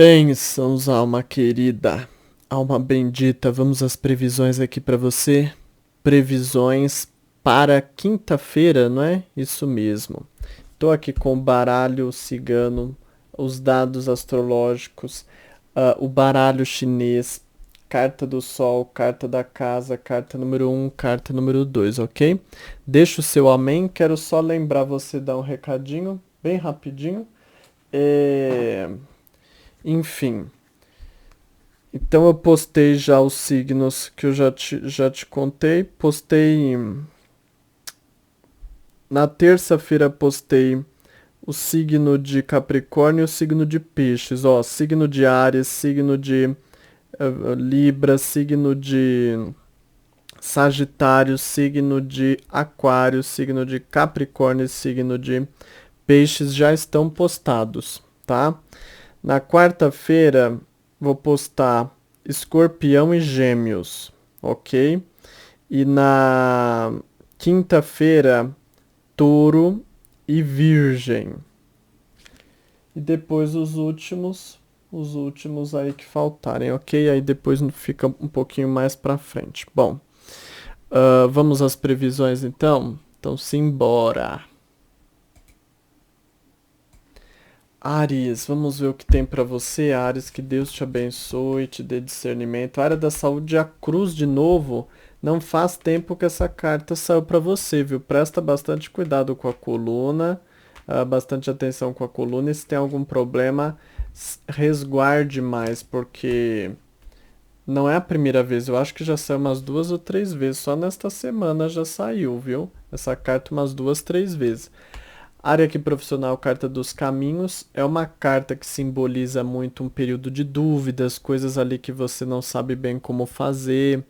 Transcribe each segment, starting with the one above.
Bênçãos, alma querida, alma bendita. Vamos às previsões aqui para você. Previsões para quinta-feira, não é? Isso mesmo. Tô aqui com o baralho cigano, os dados astrológicos, o baralho chinês, carta do sol, carta da casa, carta número um, carta número 2, ok? Deixa o seu amém. Quero só lembrar você dar um recadinho, bem rapidinho. Enfim, então eu postei já os signos que eu já te contei. Postei na terça-feira, postei o signo de Capricórnio e o signo de Peixes. Ó, signo de Áries, signo de Libra, signo de Sagitário, signo de Aquário, signo de Capricórnio e signo de Peixes já estão postados, tá? Na quarta-feira, vou postar Escorpião e Gêmeos, ok? E na quinta-feira, Touro e Virgem. E depois os últimos aí que faltarem, ok? Aí depois fica um pouquinho mais pra frente. Bom, vamos às previsões então? Então simbora. Áries, vamos ver o que tem pra você, Áries, que Deus te abençoe, te dê discernimento. A área da saúde, a cruz de novo, não faz tempo que essa carta saiu pra você, viu? Presta bastante cuidado com a coluna, bastante atenção com a coluna, e se tem algum problema, resguarde mais, porque não é a primeira vez, eu acho que já saiu umas 2 ou 3 vezes, só nesta semana já saiu, viu? Essa carta umas 2, 3 vezes. Área aqui profissional, carta dos caminhos, é uma carta que simboliza muito um período de dúvidas, coisas ali que você não sabe bem como fazer,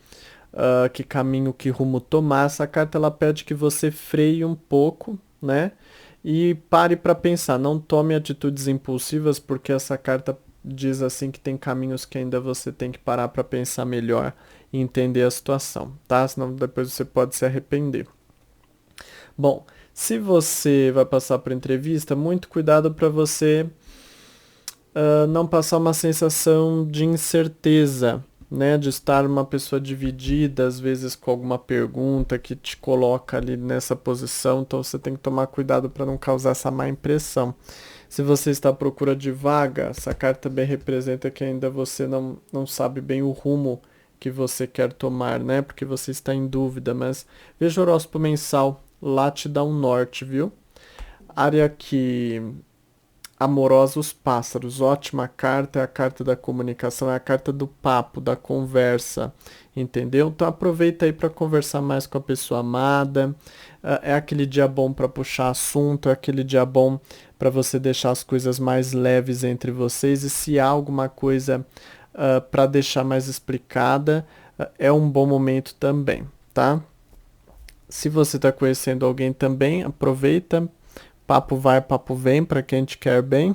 que caminho, que rumo tomar. Essa carta ela pede que você freie um pouco, né? E pare para pensar, não tome atitudes impulsivas, porque essa carta diz assim que tem caminhos que ainda você tem que parar para pensar melhor e entender a situação, tá? Senão depois você pode se arrepender. Bom, se você vai passar por entrevista, muito cuidado para você não passar uma sensação de incerteza, né? De estar uma pessoa dividida, às vezes com alguma pergunta que te coloca ali nessa posição, então você tem que tomar cuidado para não causar essa má impressão. Se você está à procura de vaga, essa carta também representa que ainda você não sabe bem o rumo que você quer tomar, né? Porque você está em dúvida, mas veja o horóscopo mensal, lá te dá um norte, viu? Área que amorosa, os pássaros, ótima carta, é a carta da comunicação, é a carta do papo, da conversa, entendeu? Então aproveita aí para conversar mais com a pessoa amada, é aquele dia bom para puxar assunto, é aquele dia bom para você deixar as coisas mais leves entre vocês, e se há alguma coisa para deixar mais explicada, é um bom momento também, tá? Se você está conhecendo alguém também, aproveita. Papo vai, papo vem, para quem te quer bem.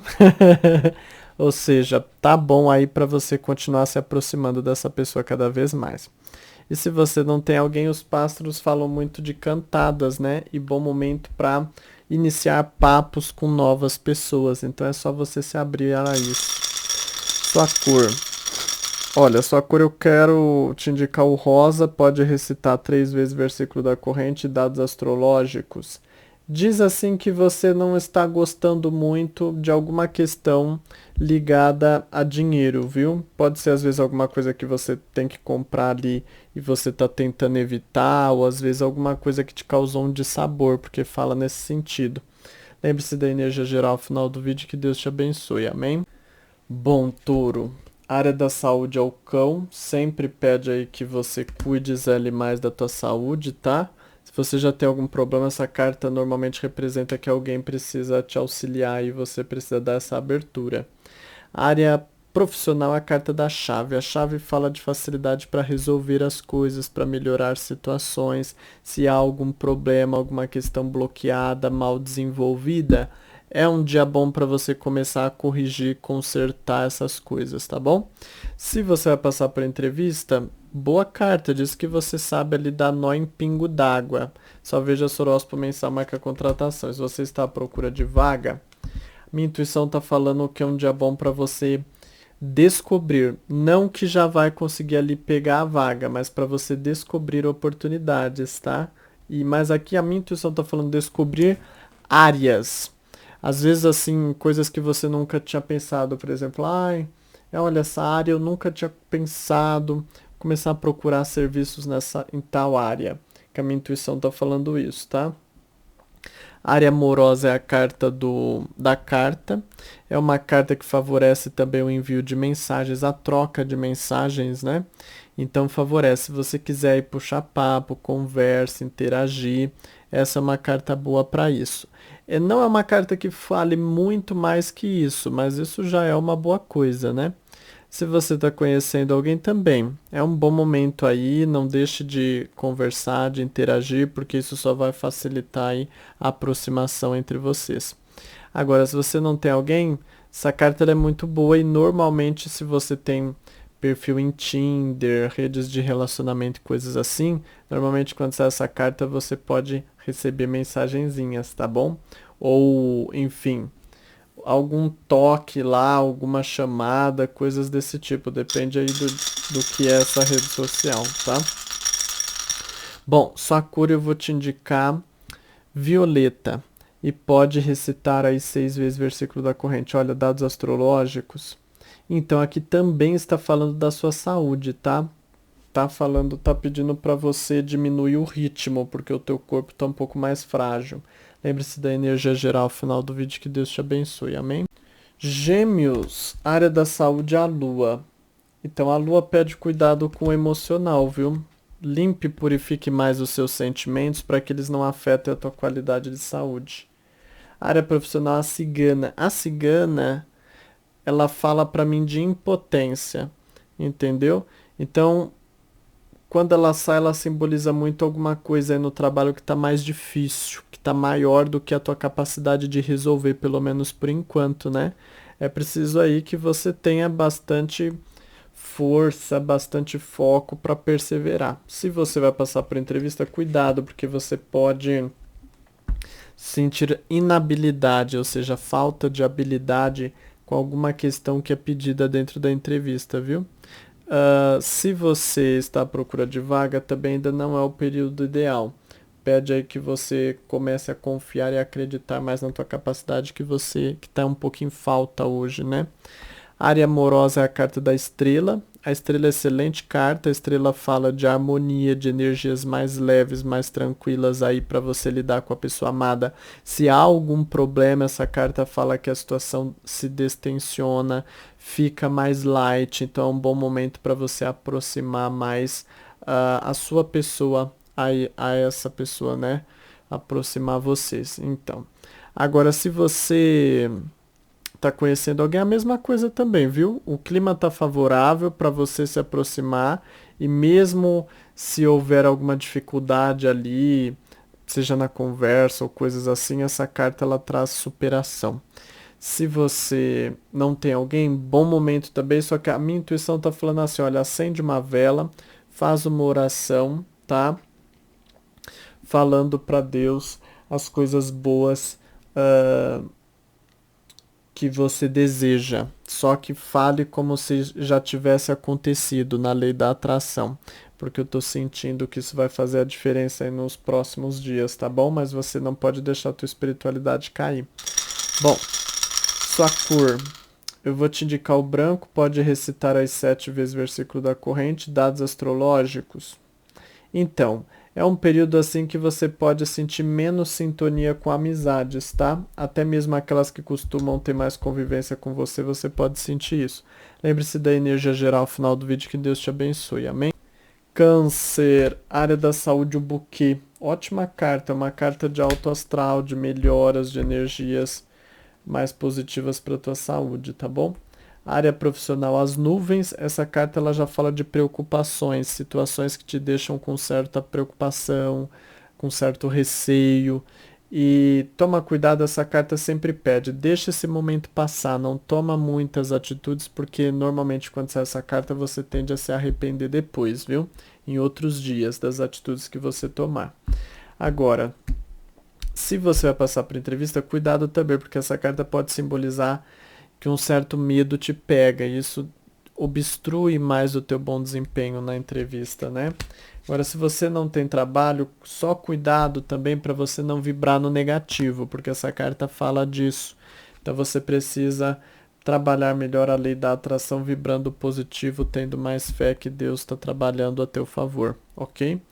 Ou seja, tá bom aí para você continuar se aproximando dessa pessoa cada vez mais. E se você não tem alguém, os pássaros falam muito de cantadas, né? E bom momento para iniciar papos com novas pessoas. Então é só você se abrir a isso. Sua cor. Olha, sua cor eu quero te indicar o rosa. Pode recitar 3 vezes o versículo da corrente, dados astrológicos. Diz assim que você não está gostando muito de alguma questão ligada a dinheiro, viu? Pode ser às vezes alguma coisa que você tem que comprar ali e você está tentando evitar, ou às vezes alguma coisa que te causou um dissabor, porque fala nesse sentido. Lembre-se da energia geral ao final do vídeo, que Deus te abençoe, amém? Bom, touro, área da saúde é o cão, sempre pede aí que você cuide ali mais da tua saúde, tá? Se você já tem algum problema, essa carta normalmente representa que alguém precisa te auxiliar e você precisa dar essa abertura. A área profissional é a carta da chave. A chave fala de facilidade para resolver as coisas, para melhorar situações. Se há algum problema, alguma questão bloqueada, mal desenvolvida, é um dia bom para você começar a corrigir, consertar essas coisas, tá bom? Se você vai passar por entrevista, boa carta, diz que você sabe ali dar nó em pingo d'água. Só veja a horóscopo mensal, marca contratação. Se você está à procura de vaga, minha intuição está falando que é um dia bom para você descobrir, não que já vai conseguir ali pegar a vaga, mas para você descobrir oportunidades, tá? Mas aqui a minha intuição tá falando descobrir áreas. Às vezes assim, coisas que você nunca tinha pensado, por exemplo, ai, olha essa área eu nunca tinha pensado, começar a procurar serviços em tal área. Que a minha intuição tá falando isso, tá? A área amorosa é a carta da carta. É uma carta que favorece também o envio de mensagens, a troca de mensagens, né? Então favorece. Se você quiser ir puxar papo, conversa, interagir, essa é uma carta boa para isso. Não é uma carta que fale muito mais que isso, mas isso já é uma boa coisa, né? Se você está conhecendo alguém também, é um bom momento aí, não deixe de conversar, de interagir, porque isso só vai facilitar aí a aproximação entre vocês. Agora, se você não tem alguém, essa carta ela é muito boa e normalmente se você tem perfil em Tinder, redes de relacionamento e coisas assim, normalmente quando sai essa carta você pode receber mensagenzinhas, tá bom? Ou, enfim, algum toque lá, alguma chamada, coisas desse tipo. Depende aí do que é essa rede social, tá? Bom, sua cor eu vou te indicar violeta. E pode recitar aí 6 vezes o versículo da corrente. Olha, dados astrológicos. Então aqui também está falando da sua saúde, tá? Tá pedindo para você diminuir o ritmo, porque o teu corpo tá um pouco mais frágil. Lembre-se da energia geral ao final do vídeo, que Deus te abençoe. Amém? Gêmeos, área da saúde, a lua. Então a lua pede cuidado com o emocional, viu? Limpe e purifique mais os seus sentimentos para que eles não afetem a tua qualidade de saúde. Área profissional, a cigana. A cigana, ela fala para mim de impotência, entendeu? Então, quando ela sai, ela simboliza muito alguma coisa aí no trabalho que está mais difícil, que está maior do que a tua capacidade de resolver, pelo menos por enquanto, né? É preciso aí que você tenha bastante força, bastante foco para perseverar. Se você vai passar por entrevista, cuidado, porque você pode sentir inabilidade, ou seja, falta de habilidade com alguma questão que é pedida dentro da entrevista, viu? Se você está à procura de vaga, também ainda não é o período ideal. Pede aí que você comece a confiar e acreditar mais na tua capacidade que está um pouco em falta hoje, né? A área amorosa é a carta da estrela. A estrela é excelente carta. A estrela fala de harmonia, de energias mais leves, mais tranquilas aí para você lidar com a pessoa amada. Se há algum problema, essa carta fala que a situação se destensiona, fica mais light. Então é um bom momento para você aproximar mais a sua pessoa a essa pessoa, né? Aproximar vocês. Então, agora se você tá conhecendo alguém, é a mesma coisa também, viu? O clima tá favorável para você se aproximar e mesmo se houver alguma dificuldade ali, seja na conversa ou coisas assim, essa carta ela traz superação. Se você não tem alguém, bom momento também, só que a minha intuição tá falando assim, olha, acende uma vela, faz uma oração, tá? Falando para Deus as coisas boas que você deseja, só que fale como se já tivesse acontecido na lei da atração, porque eu estou sentindo que isso vai fazer a diferença aí nos próximos dias, tá bom? Mas você não pode deixar a tua espiritualidade cair. Bom, sua cor. Eu vou te indicar o branco, pode recitar as 7 vezes o versículo da corrente, dados astrológicos. Então, é um período assim que você pode sentir menos sintonia com amizades, tá? Até mesmo aquelas que costumam ter mais convivência com você, você pode sentir isso. Lembre-se da energia geral ao final do vídeo, que Deus te abençoe. Amém? Câncer, área da saúde, o buquê. Ótima carta, uma carta de alto astral, de melhoras, de energias mais positivas para a tua saúde, tá bom? Área profissional, as nuvens, essa carta ela já fala de preocupações, situações que te deixam com certa preocupação, com certo receio. E toma cuidado, essa carta sempre pede, deixa esse momento passar, não toma muitas atitudes, porque normalmente quando sai essa carta você tende a se arrepender depois, viu? Em outros dias das atitudes que você tomar. Agora, se você vai passar por entrevista, cuidado também, porque essa carta pode simbolizar que um certo medo te pega, e isso obstrui mais o teu bom desempenho na entrevista, né? Agora, se você não tem trabalho, só cuidado também para você não vibrar no negativo, porque essa carta fala disso. Então você precisa trabalhar melhor a lei da atração, vibrando positivo, tendo mais fé que Deus está trabalhando a teu favor, ok?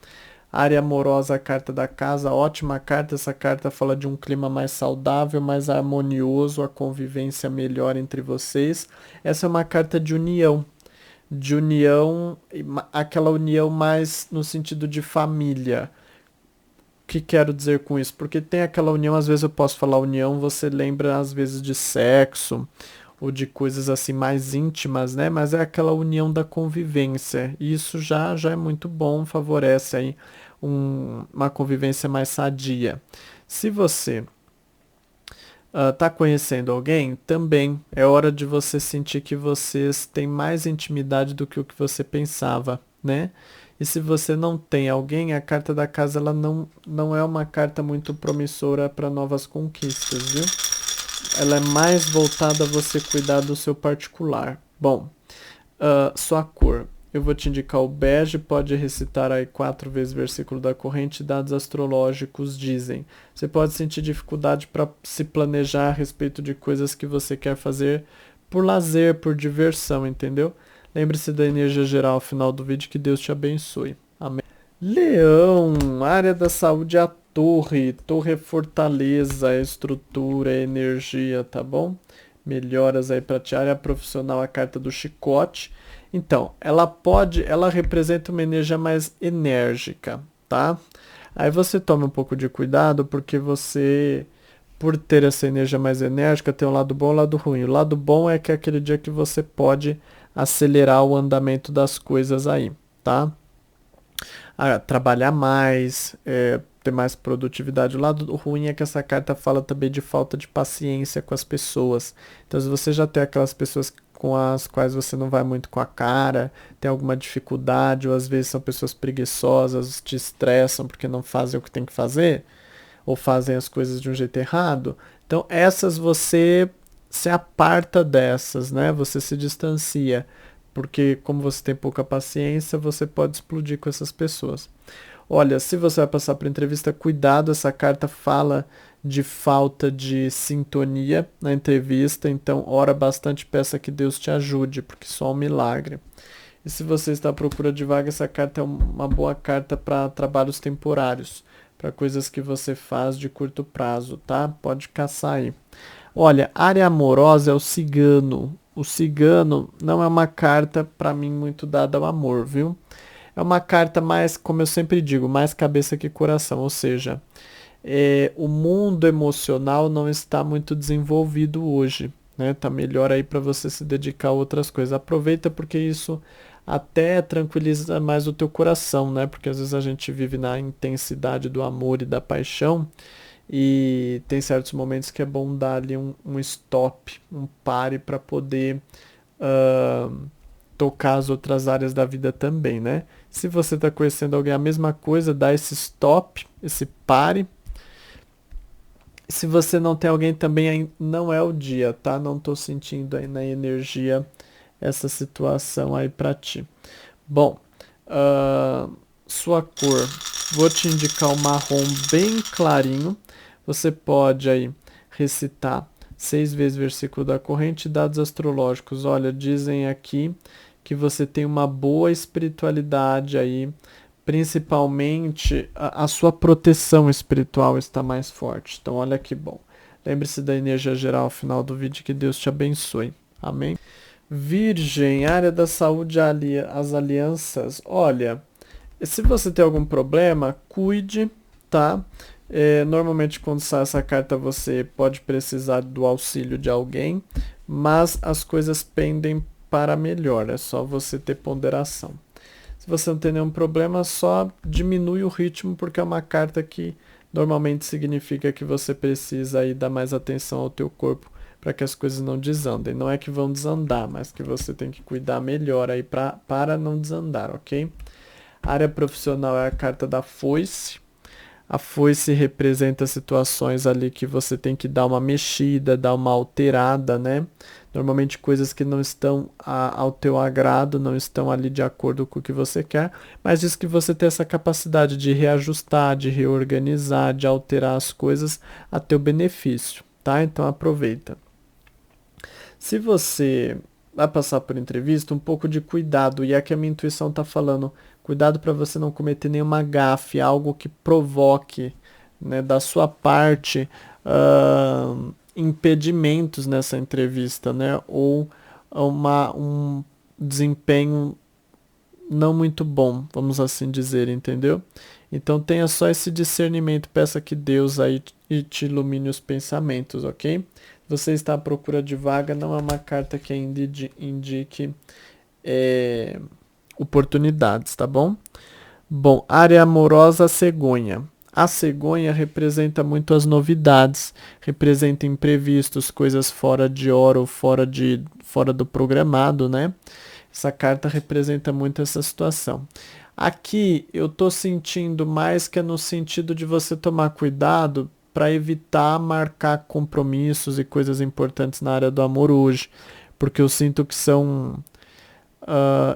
Área amorosa, a carta da casa, ótima carta. Essa carta fala de um clima mais saudável, mais harmonioso, a convivência melhor entre vocês. Essa é uma carta de união, aquela união mais no sentido de família. O que quero dizer com isso? Porque tem aquela união, às vezes eu posso falar união, você lembra às vezes de sexo ou de coisas assim mais íntimas, né? Mas é aquela união da convivência. E isso já é muito bom, favorece aí uma convivência mais sadia. Se você tá conhecendo alguém, também é hora de você sentir que vocês têm mais intimidade do que o que você pensava, né? E se você não tem alguém, a carta da casa ela não é uma carta muito promissora para novas conquistas, viu? Ela é mais voltada a você cuidar do seu particular. Bom, sua cor. Eu vou te indicar o bege, pode recitar aí 4 vezes o versículo da corrente, dados astrológicos dizem. Você pode sentir dificuldade para se planejar a respeito de coisas que você quer fazer por lazer, por diversão, entendeu? Lembre-se da energia geral ao final do vídeo, que Deus te abençoe. Amém. Leão, área da saúde, a torre. Torre é fortaleza, é estrutura, é energia, tá bom? Melhoras aí para ti. Área profissional, a carta do chicote. Então, ela representa uma energia mais enérgica, tá? Aí você toma um pouco de cuidado, porque você, por ter essa energia mais enérgica, tem um lado bom e um lado ruim. O lado bom é que é aquele dia que você pode acelerar o andamento das coisas aí, tá? Trabalhar mais, ter mais produtividade. O lado ruim é que essa carta fala também de falta de paciência com as pessoas. Então, se você já tem aquelas pessoas com as quais você não vai muito com a cara, tem alguma dificuldade, ou às vezes são pessoas preguiçosas, te estressam porque não fazem o que tem que fazer, ou fazem as coisas de um jeito errado. Então, essas você se aparta dessas, né? Você se distancia, porque como você tem pouca paciência, você pode explodir com essas pessoas. Olha, se você vai passar por entrevista, cuidado, essa carta fala de falta de sintonia na entrevista, então ora bastante, peça que Deus te ajude, porque só um milagre. E se você está à procura de vaga, essa carta é uma boa carta para trabalhos temporários, para coisas que você faz de curto prazo, tá? Pode caçar aí. Olha, área amorosa é o cigano. O cigano não é uma carta para mim muito dada ao amor, viu? É uma carta mais, como eu sempre digo, mais cabeça que coração, ou seja, o mundo emocional não está muito desenvolvido hoje, né? Tá melhor aí para você se dedicar a outras coisas. Aproveita, porque isso até tranquiliza mais o teu coração, né? Porque às vezes a gente vive na intensidade do amor e da paixão, e tem certos momentos que é bom dar ali um stop, um pare para poder tocar as outras áreas da vida também, né? Se você está conhecendo alguém, a mesma coisa, dá esse stop, esse pare. Se você não tem alguém também, não é o dia, tá? Não tô sentindo aí na energia essa situação aí para ti. Bom, sua cor, vou te indicar o marrom bem clarinho. Você pode aí recitar 6 vezes o versículo da corrente, dados astrológicos. Olha, dizem aqui que você tem uma boa espiritualidade aí, principalmente a sua proteção espiritual está mais forte. Então, olha que bom. Lembre-se da energia geral ao final do vídeo, que Deus te abençoe. Amém? Virgem, área da saúde, as alianças. Olha, se você tem algum problema, cuide, tá? Normalmente quando sai essa carta você pode precisar do auxílio de alguém, mas as coisas pendem para melhor, é só você ter ponderação. Se você não tem nenhum problema, só diminui o ritmo, porque é uma carta que normalmente significa que você precisa aí dar mais atenção ao teu corpo para que as coisas não desandem. Não é que vão desandar, mas que você tem que cuidar melhor aí para não desandar, ok? A área profissional é a carta da foice. A foice representa situações ali que você tem que dar uma mexida, dar uma alterada, né? Normalmente coisas que não estão ao teu agrado, não estão ali de acordo com o que você quer, mas diz que você tem essa capacidade de reajustar, de reorganizar, de alterar as coisas a teu benefício, tá? Então aproveita. Se você vai passar por entrevista, um pouco de cuidado, e é que a minha intuição está falando, cuidado para você não cometer nenhuma gafe, algo que provoque, né, da sua parte, impedimentos nessa entrevista, né, ou um desempenho não muito bom, vamos assim dizer, entendeu? Então tenha só esse discernimento, peça que Deus aí te ilumine os pensamentos, ok? Você está à procura de vaga, não é uma carta que ainda indique oportunidades, tá bom? Bom, área amorosa, cegonha. A cegonha representa muito as novidades, representa imprevistos, coisas fora de hora ou fora do programado, né? Essa carta representa muito essa situação. Aqui eu tô sentindo mais que é no sentido de você tomar cuidado para evitar marcar compromissos e coisas importantes na área do amor hoje, porque eu sinto que são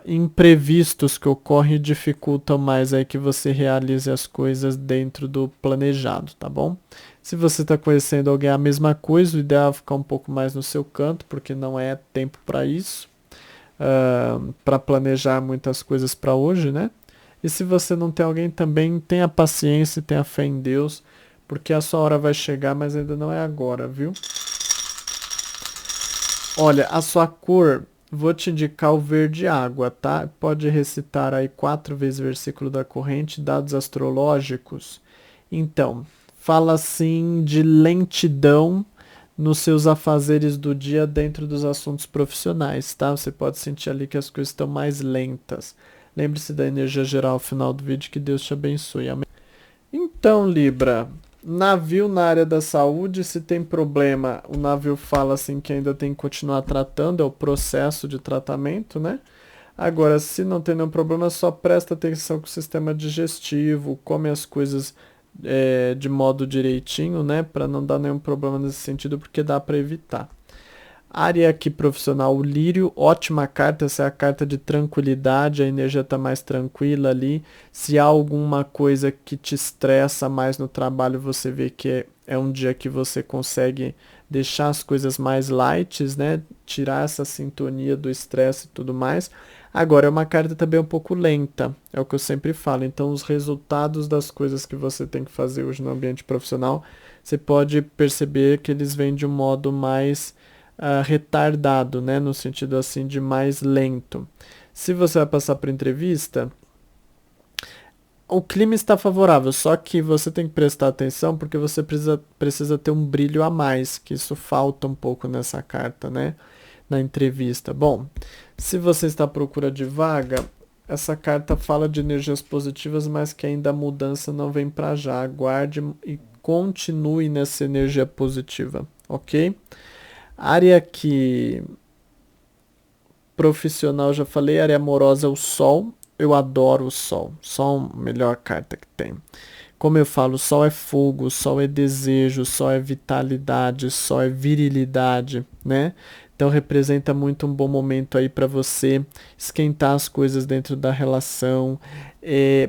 imprevistos que ocorrem e dificultam mais aí que você realize as coisas dentro do planejado, tá bom? Se você está conhecendo alguém a mesma coisa, o ideal é ficar um pouco mais no seu canto, porque não é tempo para isso, para planejar muitas coisas para hoje, né? E se você não tem alguém também, tenha paciência e tenha fé em Deus, porque a sua hora vai chegar, mas ainda não é agora, viu? Olha, a sua cor, vou te indicar o verde água, tá? Pode recitar aí 4 vezes o versículo da corrente, dados astrológicos. Então, fala assim de lentidão nos seus afazeres do dia dentro dos assuntos profissionais, tá? Você pode sentir ali que as coisas estão mais lentas. Lembre-se da energia geral ao final do vídeo, que Deus te abençoe. Amém. Então, Libra, navio na área da saúde, se tem problema, o navio fala assim que ainda tem que continuar tratando, é o processo de tratamento, né? Agora, se não tem nenhum problema, só presta atenção com o sistema digestivo, come as coisas de modo direitinho, né? Para não dar nenhum problema nesse sentido, porque dá para evitar. Área aqui profissional, o lírio, ótima carta, essa é a carta de tranquilidade, a energia está mais tranquila ali. Se há alguma coisa que te estressa mais no trabalho, você vê que é um dia que você consegue deixar as coisas mais light, né? Tirar essa sintonia do estresse e tudo mais. Agora, é uma carta também um pouco lenta, é o que eu sempre falo. Então, os resultados das coisas que você tem que fazer hoje no ambiente profissional, você pode perceber que eles vêm de um modo mais retardado, né? No sentido assim de mais lento. Se você vai passar por entrevista, o clima está favorável, só que você tem que prestar atenção porque você precisa ter um brilho a mais, que isso falta um pouco nessa carta, né? Na entrevista. Bom, se você está à procura de vaga, essa carta fala de energias positivas, mas que ainda a mudança não vem para já. Aguarde e continue nessa energia positiva, ok? Área que profissional, já falei, área amorosa, o sol. Eu adoro o sol. Sol, melhor carta que tem. Como eu falo, o sol é fogo, o sol é desejo, o sol é vitalidade, o sol é virilidade, né? Então representa muito um bom momento aí para você esquentar as coisas dentro da relação.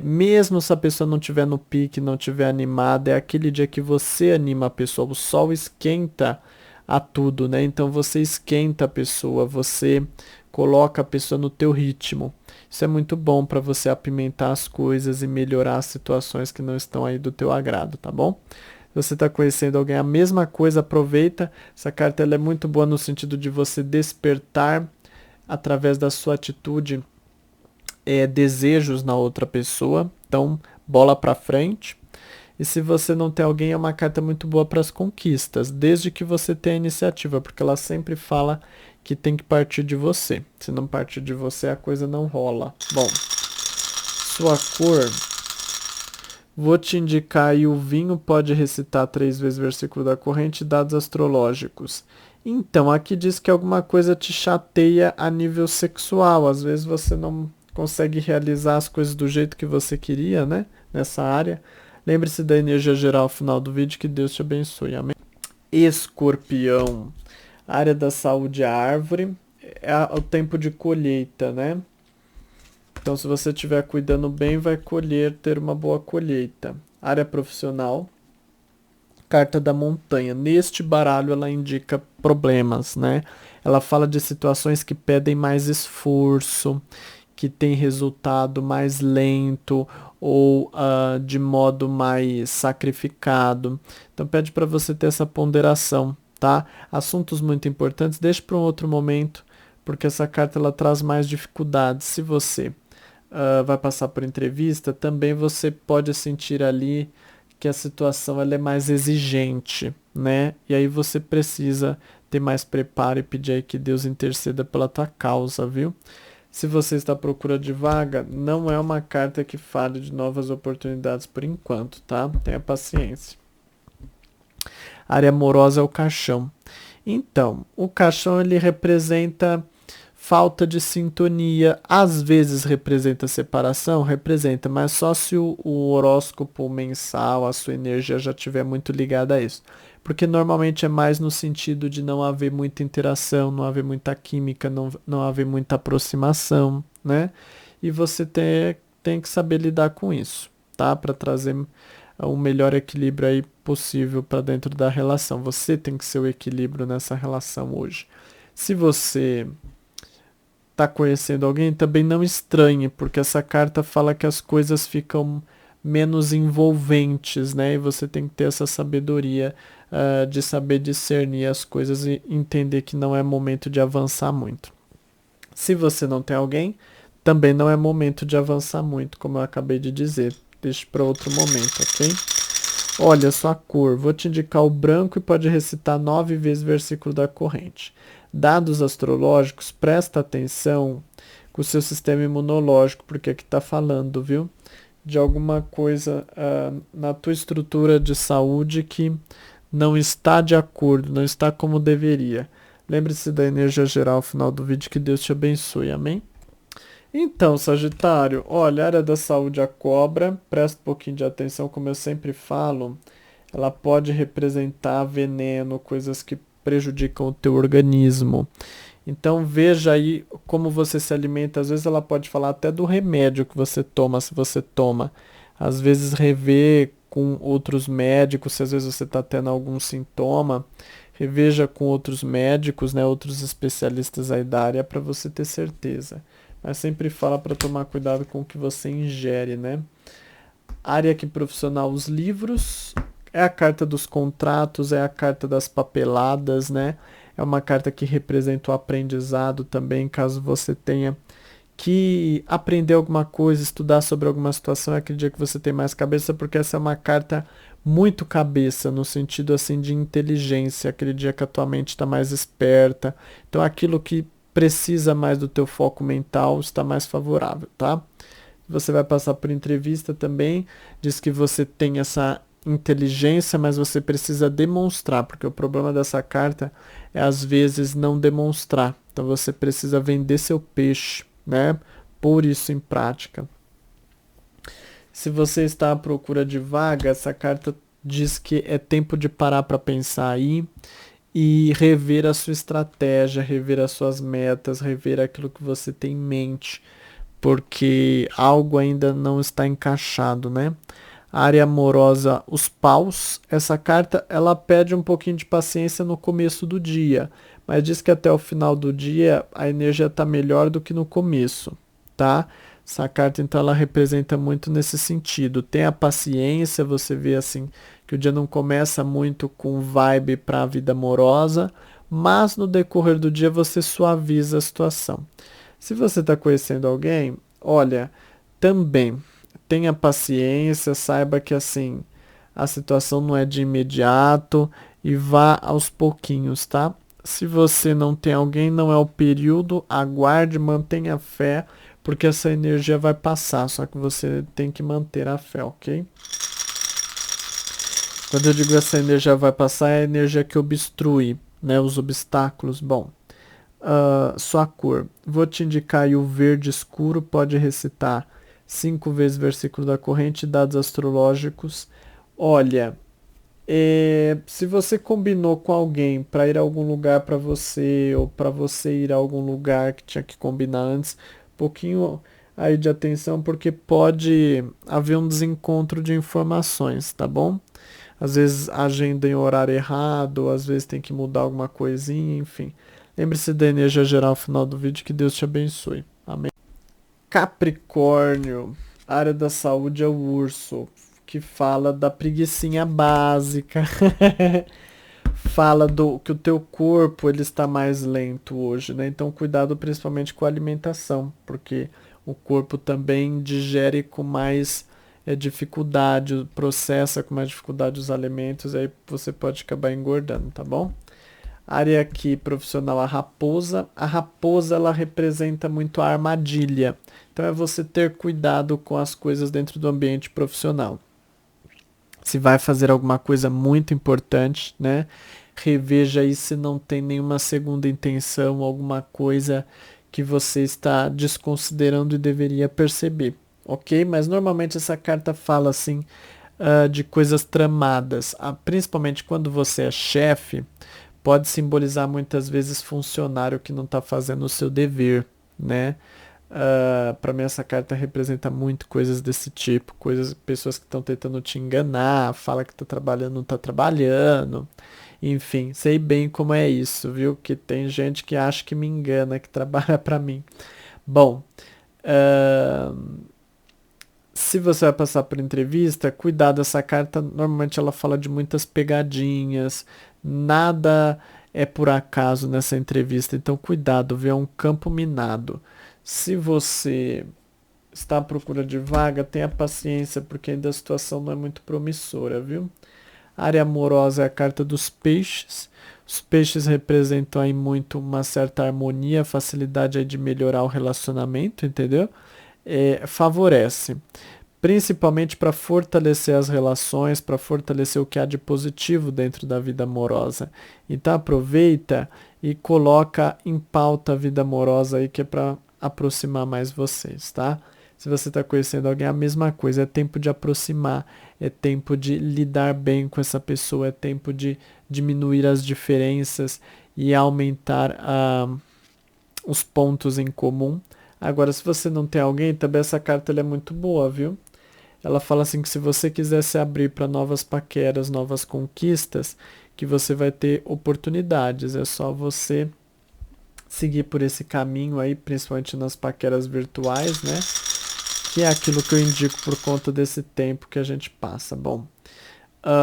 Mesmo se a pessoa não estiver no pique, não estiver animada, é aquele dia que você anima a pessoa. O sol esquenta a tudo, né? Então você esquenta a pessoa, você coloca a pessoa no teu ritmo. Isso é muito bom para você apimentar as coisas e melhorar as situações que não estão aí do teu agrado, tá bom? Se você está conhecendo alguém, a mesma coisa, aproveita. Essa carta ela é muito boa no sentido de você despertar através da sua atitude desejos na outra pessoa. Então, bola para frente. E se você não tem alguém, é uma carta muito boa para as conquistas, desde que você tenha iniciativa, porque ela sempre fala que tem que partir de você. Se não partir de você, a coisa não rola. Bom, sua cor, vou te indicar aí o vinho, pode recitar 3 vezes o versículo da corrente, dados astrológicos. Então, aqui diz que alguma coisa te chateia a nível sexual, às vezes você não consegue realizar as coisas do jeito que você queria, né, nessa área. Lembre-se da energia geral ao final do vídeo, que Deus te abençoe. Amém? Escorpião. Área da saúde, a árvore. É o tempo de colheita, né? Então, se você estiver cuidando bem, vai colher, ter uma boa colheita. Área profissional. Carta da montanha. Neste baralho ela indica problemas, né? Ela fala de situações que pedem mais esforço, que tem resultado mais lento ou de modo mais sacrificado. Então pede para você ter essa ponderação, tá? Assuntos muito importantes, deixe para um outro momento, porque essa carta ela traz mais dificuldades. Se você vai passar por entrevista, também você pode sentir ali que a situação ela é mais exigente, né? E aí você precisa ter mais preparo e pedir aí que Deus interceda pela tua causa, viu? Se você está à procura de vaga, não é uma carta que fale de novas oportunidades por enquanto, tá? Tenha paciência. A área amorosa é o caixão. Então, o caixão ele representa falta de sintonia, às vezes representa separação, representa, mas só se o horóscopo mensal, a sua energia já estiver muito ligada a isso. Porque normalmente é mais no sentido de não haver muita interação, não haver muita química, não haver muita aproximação, né? E você tem que saber lidar com isso, tá? Para trazer o melhor equilíbrio aí possível para dentro da relação. Você tem que ser o equilíbrio nessa relação hoje. Se você está conhecendo alguém, também não estranhe, porque essa carta fala que as coisas ficam menos envolventes, né? E você tem que ter essa sabedoria de saber discernir as coisas e entender que não é momento de avançar muito. Se você não tem alguém, também não é momento de avançar muito, como eu acabei de dizer. Deixe para outro momento, ok? Olha sua cor. Vou te indicar o branco e pode recitar 9 vezes o versículo da corrente. Dados astrológicos, presta atenção com o seu sistema imunológico, porque aqui está falando, viu? De alguma coisa na tua estrutura de saúde que não está de acordo, não está como deveria. Lembre-se da energia geral ao final do vídeo, que Deus te abençoe, amém? Então, Sagitário, olha, a área da saúde, a cobra, presta um pouquinho de atenção, como eu sempre falo, ela pode representar veneno, coisas que prejudicam o teu organismo. Então veja aí como você se alimenta. Às vezes ela pode falar até do remédio que você toma, se você toma. Às vezes rever com outros médicos, se às vezes você está tendo algum sintoma, reveja com outros médicos, né, outros especialistas aí da área para você ter certeza. Mas sempre fala para tomar cuidado com o que você ingere, né? Área aqui profissional, os livros, é a carta dos contratos, é a carta das papeladas, né? É uma carta que representa o aprendizado também, caso você tenha que aprender alguma coisa, estudar sobre alguma situação, é aquele dia que você tem mais cabeça, porque essa é uma carta muito cabeça, no sentido assim de inteligência, aquele dia que a tua mente está mais esperta. Então aquilo que precisa mais do teu foco mental está mais favorável, tá? Você vai passar por entrevista também, diz que você tem essa inteligência, mas você precisa demonstrar, porque o problema dessa carta é às vezes não demonstrar. Então você precisa vender seu peixe, né? Pôr isso em prática. Se você está à procura de vaga, essa carta diz que é tempo de parar para pensar aí e rever a sua estratégia, rever as suas metas, rever aquilo que você tem em mente, porque algo ainda não está encaixado, né? A área amorosa, os paus, essa carta ela pede um pouquinho de paciência no começo do dia, mas diz que até o final do dia a energia está melhor do que no começo, tá? Essa carta então ela representa muito nesse sentido. Tenha paciência, você vê assim que o dia não começa muito com vibe para a vida amorosa, mas no decorrer do dia você suaviza a situação. Se você está conhecendo alguém, olha, também tenha paciência, saiba que assim a situação não é de imediato e vá aos pouquinhos, tá? Se você não tem alguém, não é o período, aguarde, mantenha fé, porque essa energia vai passar, só que você tem que manter a fé, ok? Quando eu digo essa energia vai passar, é a energia que obstrui, né, os obstáculos. Bom, sua cor. Vou te indicar aí o verde escuro, pode recitar 5 vezes versículo da corrente, dados astrológicos. Olha, se você combinou com alguém para ir a algum lugar para você, ou para você ir a algum lugar que tinha que combinar antes, pouquinho aí de atenção, porque pode haver um desencontro de informações, tá bom? Às vezes agenda em horário errado, às vezes tem que mudar alguma coisinha, enfim. Lembre-se da energia geral no final do vídeo, que Deus te abençoe. Amém. Capricórnio, área da saúde é o urso, que fala da preguicinha básica. Fala do que o teu corpo ele está mais lento hoje, né? Então cuidado principalmente com a alimentação, porque o corpo também digere com mais dificuldade, processa com mais dificuldade os alimentos, aí você pode acabar engordando, tá bom? Área aqui profissional, a raposa. A raposa ela representa muito a armadilha. Então é você ter cuidado com as coisas dentro do ambiente profissional. Se vai fazer alguma coisa muito importante, né? Reveja aí se não tem nenhuma segunda intenção, alguma coisa que você está desconsiderando e deveria perceber, ok? Mas normalmente essa carta fala assim de coisas tramadas, principalmente quando você é chefe, pode simbolizar muitas vezes funcionário que não está fazendo o seu dever, né? Para mim essa carta representa muito coisas desse tipo, coisas, pessoas que estão tentando te enganar, fala que tá trabalhando, não tá trabalhando, enfim, sei bem como é isso, viu? Que tem gente que acha que me engana, que trabalha para mim. Bom, se você vai passar por entrevista, cuidado, essa carta normalmente ela fala de muitas pegadinhas, nada é por acaso nessa entrevista, então cuidado, viu? É um campo minado. Se você está à procura de vaga, tenha paciência, porque ainda a situação não é muito promissora, viu? A área amorosa é a carta dos peixes. Os peixes representam aí muito uma certa harmonia, facilidade aí de melhorar o relacionamento, entendeu? Favorece, principalmente para fortalecer as relações, para fortalecer o que há de positivo dentro da vida amorosa. Então aproveita e coloca em pauta a vida amorosa aí, que é para aproximar mais vocês, tá? Se você está conhecendo alguém, é a mesma coisa, é tempo de aproximar, é tempo de lidar bem com essa pessoa, é tempo de diminuir as diferenças e aumentar os pontos em comum. Agora, se você não tem alguém, também essa carta ela é muito boa, viu? Ela fala assim que se você quiser se abrir para novas paqueras, novas conquistas, que você vai ter oportunidades. É só você seguir por esse caminho aí, principalmente nas paqueras virtuais, né? Que é aquilo que eu indico por conta desse tempo que a gente passa. Bom,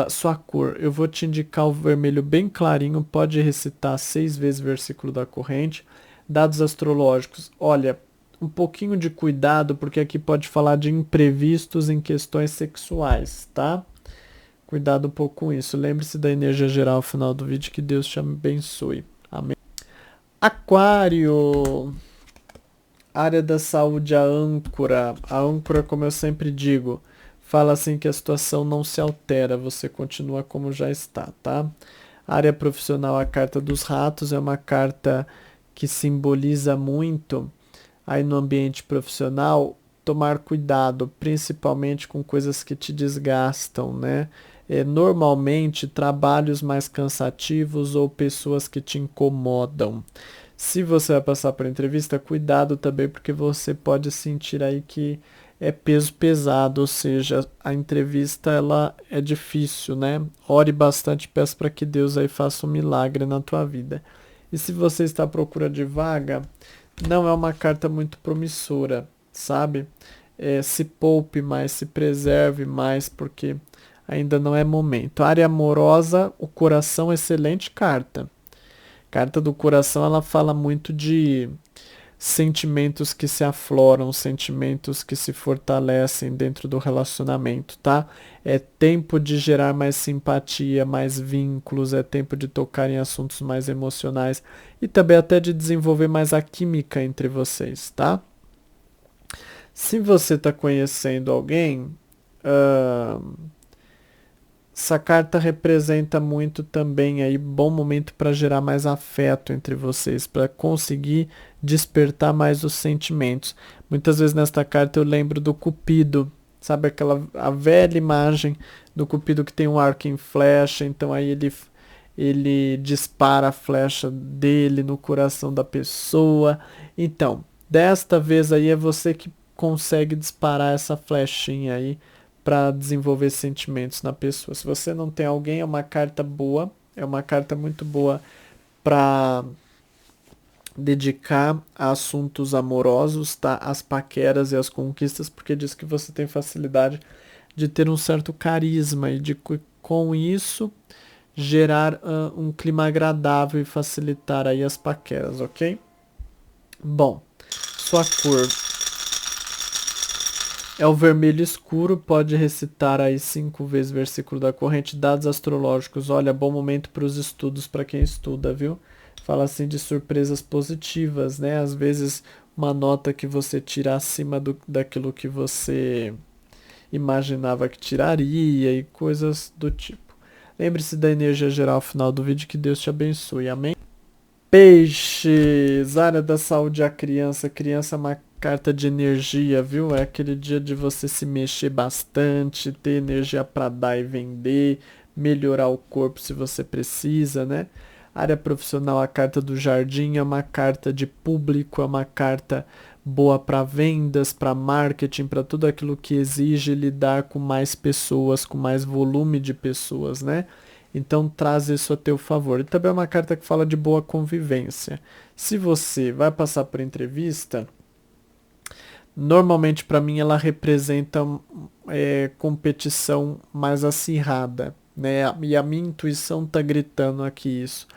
sua cor, eu vou te indicar o vermelho bem clarinho, pode recitar 6 vezes o versículo da corrente. Dados astrológicos, olha, um pouquinho de cuidado, porque aqui pode falar de imprevistos em questões sexuais, tá? Cuidado um pouco com isso. Lembre-se da energia geral ao final do vídeo, que Deus te abençoe. Amém. Aquário, área da saúde, a âncora. A âncora, como eu sempre digo, fala assim que a situação não se altera, você continua como já está, tá? Área profissional, a carta dos ratos, é uma carta que simboliza muito aí no ambiente profissional, tomar cuidado, principalmente com coisas que te desgastam, né? Normalmente, trabalhos mais cansativos ou pessoas que te incomodam. Se você vai passar por entrevista, cuidado também, porque você pode sentir aí que é peso pesado, ou seja, a entrevista ela é difícil, né? Ore bastante, peça para que Deus aí faça um milagre na tua vida. E se você está à procura de vaga, não é uma carta muito promissora, sabe? Se poupe mais, se preserve mais, porque ainda não é momento. Área amorosa, o coração, excelente carta. Carta do coração, ela fala muito de sentimentos que se afloram, sentimentos que se fortalecem dentro do relacionamento, tá? É tempo de gerar mais simpatia, mais vínculos, é tempo de tocar em assuntos mais emocionais e também até de desenvolver mais a química entre vocês, tá? Se você está conhecendo alguém, Essa carta representa muito também aí bom momento para gerar mais afeto entre vocês, para conseguir despertar mais os sentimentos. Muitas vezes nesta carta eu lembro do Cupido, sabe aquela a velha imagem do Cupido que tem um arco em flecha, então aí ele dispara a flecha dele no coração da pessoa. Então, desta vez aí é você que consegue disparar essa flechinha aí para desenvolver sentimentos na pessoa. Se você não tem alguém, é uma carta boa, é uma carta muito boa para dedicar a assuntos amorosos, tá? As paqueras e as conquistas, porque diz que você tem facilidade de ter um certo carisma e de com isso gerar um clima agradável e facilitar aí as paqueras, ok? Bom, sua cor é o vermelho escuro, pode recitar aí 5 vezes o versículo da corrente, dados astrológicos. Olha, bom momento para os estudos para quem estuda, viu? Fala assim de surpresas positivas, né? Às vezes uma nota que você tira acima daquilo que você imaginava que tiraria e coisas do tipo. Lembre-se da energia geral ao final do vídeo, que Deus te abençoe. Amém? Peixes, área da saúde a criança. Criança é uma carta de energia, viu? É aquele dia de você se mexer bastante, ter energia para dar e vender, melhorar o corpo se você precisa, né? Área profissional, a carta do jardim é uma carta de público, é uma carta boa para vendas, para marketing, para tudo aquilo que exige lidar com mais pessoas, com mais volume de pessoas, né? Então traz isso a teu favor. E também é uma carta que fala de boa convivência. Se você vai passar por entrevista, normalmente para mim ela representa competição mais acirrada, né? E a minha intuição tá gritando aqui isso.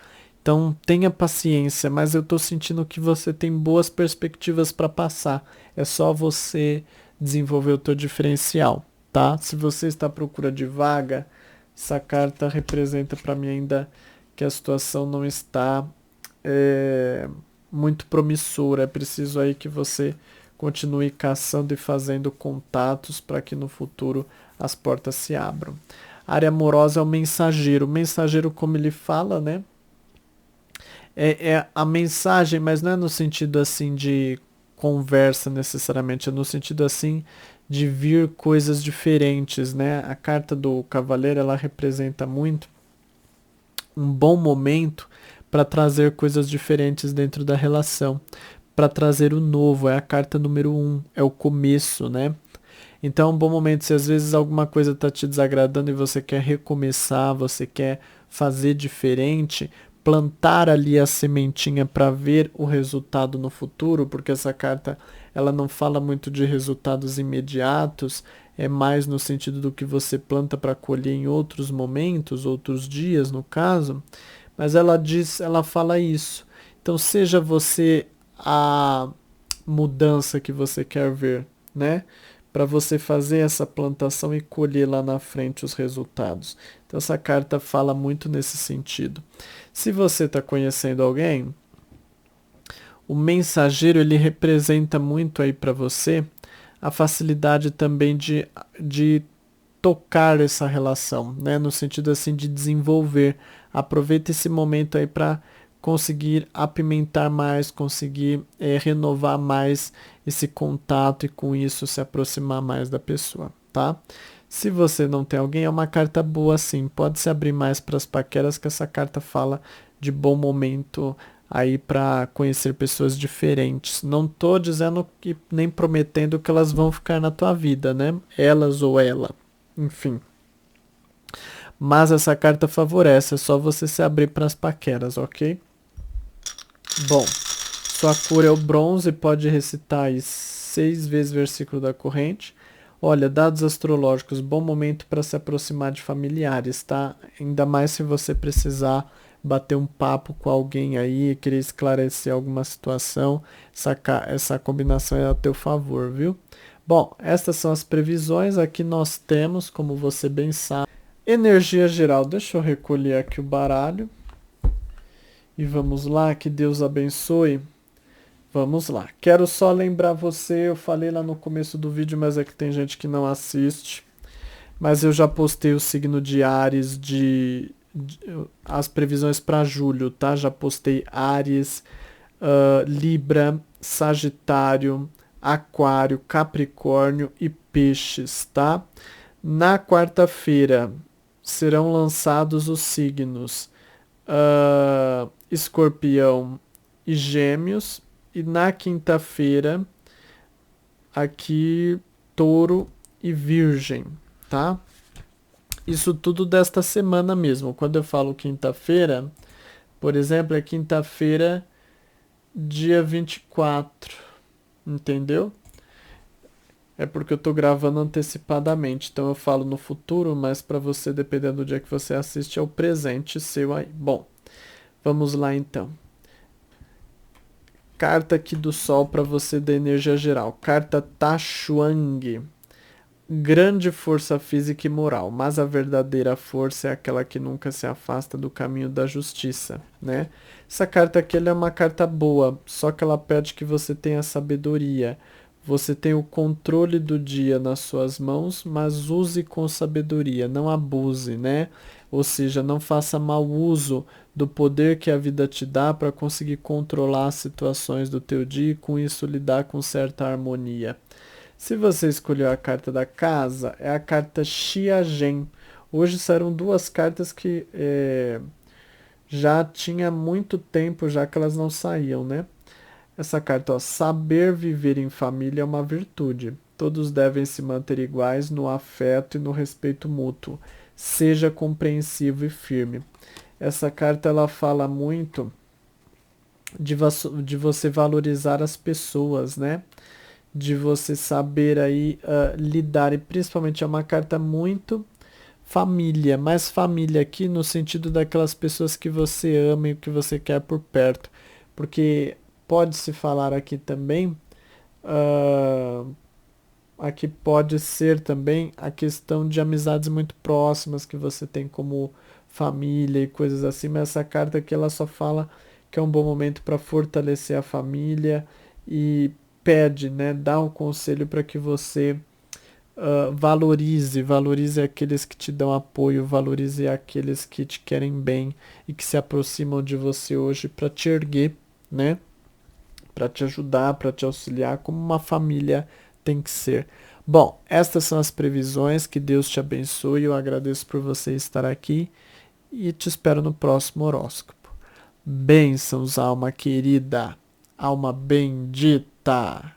Então tenha paciência, mas eu tô sentindo que você tem boas perspectivas para passar. É só você desenvolver o teu diferencial, tá? Se você está à procura de vaga, essa carta representa para mim ainda que a situação não está é, muito promissora. É preciso aí que você continue caçando e fazendo contatos para que no futuro as portas se abram. A área amorosa é o mensageiro. O mensageiro, como ele fala, né? É a mensagem, mas não é no sentido assim de conversa necessariamente, é no sentido assim de vir coisas diferentes, né? A carta do cavaleiro, ela representa muito um bom momento para trazer coisas diferentes dentro da relação, para trazer o novo, é a carta número 1, é o começo, né? Então é um bom momento, se às vezes alguma coisa está te desagradando e você quer recomeçar, você quer fazer diferente, plantar ali a sementinha para ver o resultado no futuro, porque essa carta ela não fala muito de resultados imediatos, é mais no sentido do que você planta para colher em outros momentos, outros dias no caso, mas ela fala isso. Então seja você a mudança que você quer ver, né? Para você fazer essa plantação e colher lá na frente os resultados. Então essa carta fala muito nesse sentido. Se você está conhecendo alguém, o mensageiro ele representa muito aí para você a facilidade também de tocar essa relação, né? No sentido assim de desenvolver. Aproveita esse momento aí para conseguir apimentar mais, conseguir renovar mais esse contato e com isso se aproximar mais da pessoa, tá? Se você não tem alguém, é uma carta boa sim, pode se abrir mais para as paqueras que essa carta fala de bom momento aí para conhecer pessoas diferentes. Não tô dizendo que nem prometendo que elas vão ficar na tua vida, né? Elas ou ela, enfim. Mas essa carta favorece, é só você se abrir para as paqueras, ok? Bom, sua cor é o bronze, pode recitar aí 6 vezes o versículo da corrente. Olha, dados astrológicos, bom momento para se aproximar de familiares, tá? Ainda mais se você precisar bater um papo com alguém aí, querer esclarecer alguma situação, essa combinação é a teu favor, viu? Bom, estas são as previsões. Aqui nós temos, como você bem sabe, energia geral. Deixa eu recolher aqui o baralho. E vamos lá, que Deus abençoe. Vamos lá. Quero só lembrar você, eu falei lá no começo do vídeo, mas é que tem gente que não assiste. mas eu já postei o signo de Áries as previsões para julho, tá? Já postei Áries, Libra, Sagitário, Aquário, Capricórnio e Peixes, tá? Na quarta-feira serão lançados os signos Escorpião e Gêmeos, e na quinta-feira aqui Touro e Virgem, tá? Isso tudo desta semana mesmo. Quando eu falo quinta-feira, por exemplo, é quinta-feira, dia 24, entendeu? É porque eu tô gravando antecipadamente, então eu falo no futuro, mas para você, dependendo do dia que você assiste, é o presente seu aí. Bom, vamos lá então. Carta aqui do Sol para você da energia geral. Carta Tachuang. Grande força física e moral, mas a verdadeira força é aquela que nunca se afasta do caminho da justiça, né? Essa carta aqui ela é uma carta boa, só que ela pede que você tenha sabedoria. Você tem o controle do dia nas suas mãos, mas use com sabedoria, não abuse, né? Ou seja, não faça mau uso do poder que a vida te dá para conseguir controlar as situações do teu dia e com isso lidar com certa harmonia. Se você escolheu a carta da casa, é a carta Xiagen. Hoje saíram duas cartas que já tinha muito tempo já que elas não saíam, né? Essa carta, ó, saber viver em família é uma virtude. Todos devem se manter iguais no afeto e no respeito mútuo. Seja compreensivo e firme. Essa carta ela fala muito de você valorizar as pessoas, né? De você saber aí lidar, e principalmente é uma carta muito família, mais família aqui no sentido daquelas pessoas que você ama e que você quer por perto, porque pode-se falar aqui também, uh, aqui pode ser também a questão de amizades muito próximas que você tem como família e coisas assim, mas essa carta aqui ela só fala que é um bom momento para fortalecer a família e pede, né, dá um conselho para que você valorize aqueles que te dão apoio, valorize aqueles que te querem bem e que se aproximam de você hoje para te erguer, né, para te ajudar, para te auxiliar, como uma família tem que ser. Bom, estas são as previsões, que Deus te abençoe, eu agradeço por você estar aqui e te espero no próximo horóscopo. Bênçãos, alma querida, alma bendita.